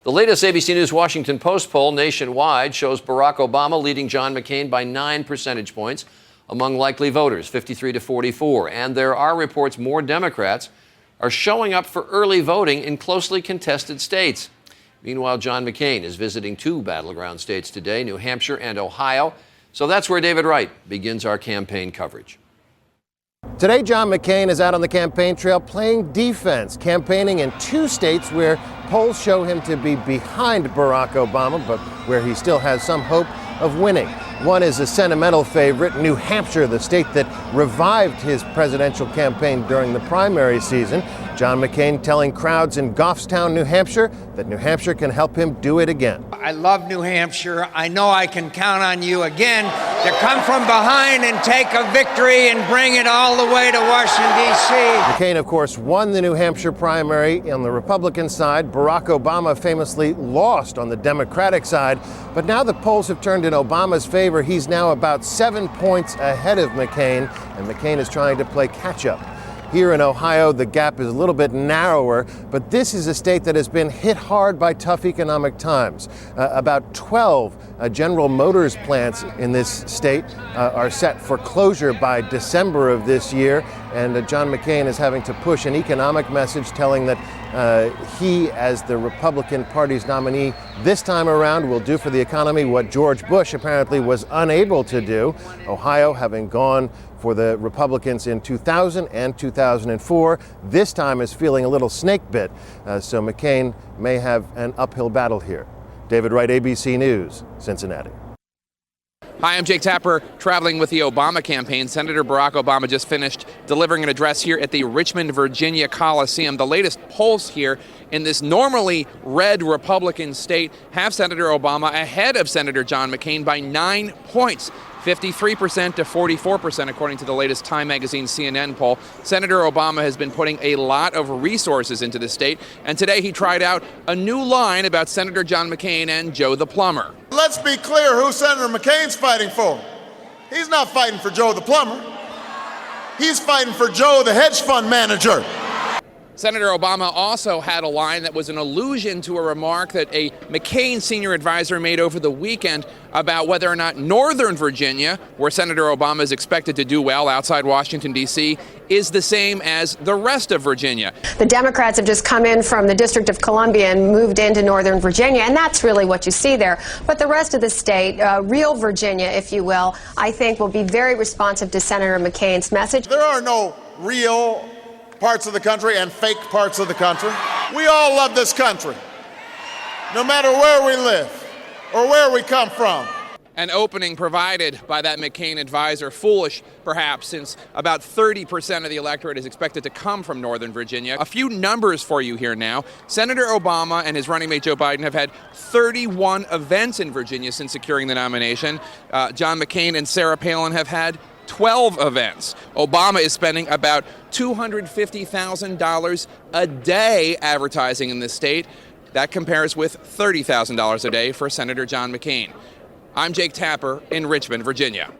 The latest ABC News Washington Post poll nationwide shows Barack Obama leading John McCain by 9 percentage points among likely voters, 53 to 44. And there are reports more Democrats are showing up for early voting in closely contested states. Meanwhile, John McCain is visiting two battleground states today, New Hampshire and Ohio. So that's where David Wright begins our campaign coverage. Today, John McCain is out on the campaign trail playing defense, campaigning in two states where polls show him to be behind Barack Obama, but where he still has some hope of winning. One is a sentimental favorite, New Hampshire, the state that revived his presidential campaign during the primary season. John McCain telling crowds in Goffstown, New Hampshire, that New Hampshire can help him do it again. I love New Hampshire. I know I can count on you again to come from behind and take a victory and bring it all the way to Washington, D.C. McCain, of course, won the New Hampshire primary on the Republican side. Barack Obama famously lost on the Democratic side. But now the polls have turned in Obama's favor. He's now about 7 points ahead of McCain, and McCain is trying to play catch-up. Here in Ohio, the gap is a little bit narrower, but this is a state that has been hit hard by tough economic times. About 12 General Motors plants in this state are set for closure by December of this year, and John McCain is having to push an economic message telling that he, as the Republican Party's nominee this time around, will do for the economy what George Bush apparently was unable to do. Ohio having gone for the Republicans in 2000 and 2004, this time is feeling a little snake bit, so McCain may have an uphill battle here. David Wright, ABC News, Cincinnati. Hi, I'm Jake Tapper, traveling with the Obama campaign. Senator Barack Obama just finished delivering an address here at the Richmond, Virginia Coliseum. The latest polls here in this normally red Republican state have Senator Obama ahead of Senator John McCain by 9 points. 53% to 44%, according to the latest Time Magazine CNN poll. Senator Obama has been putting a lot of resources into the state, and today he tried out a new line about Senator John McCain and Joe the plumber. Let's be clear who Senator McCain's fighting for. He's not fighting for Joe the plumber. He's fighting for Joe the hedge fund manager. Senator Obama also had a line that was an allusion to a remark that a McCain senior advisor made over the weekend about whether or not Northern Virginia, where Senator Obama is expected to do well outside Washington, D.C., is the same as the rest of Virginia. The Democrats have just come in from the District of Columbia and moved into Northern Virginia, and that's really what you see there. But the rest of the state, real Virginia, if you will, I think will be very responsive to Senator McCain's message. There are no real parts of the country and fake parts of the country. We all love this country, no matter where we live or where we come from. An opening provided by that McCain advisor, foolish perhaps, since about 30% of the electorate is expected to come from Northern Virginia. A few numbers for you here now. Senator Obama and his running mate Joe Biden have had 31 events in Virginia since securing the nomination. John McCain and Sarah Palin have had 12 events. Obama is spending about $250,000 a day advertising in this state. That compares with $30,000 a day for Senator John McCain. I'm Jake Tapper in Richmond, Virginia.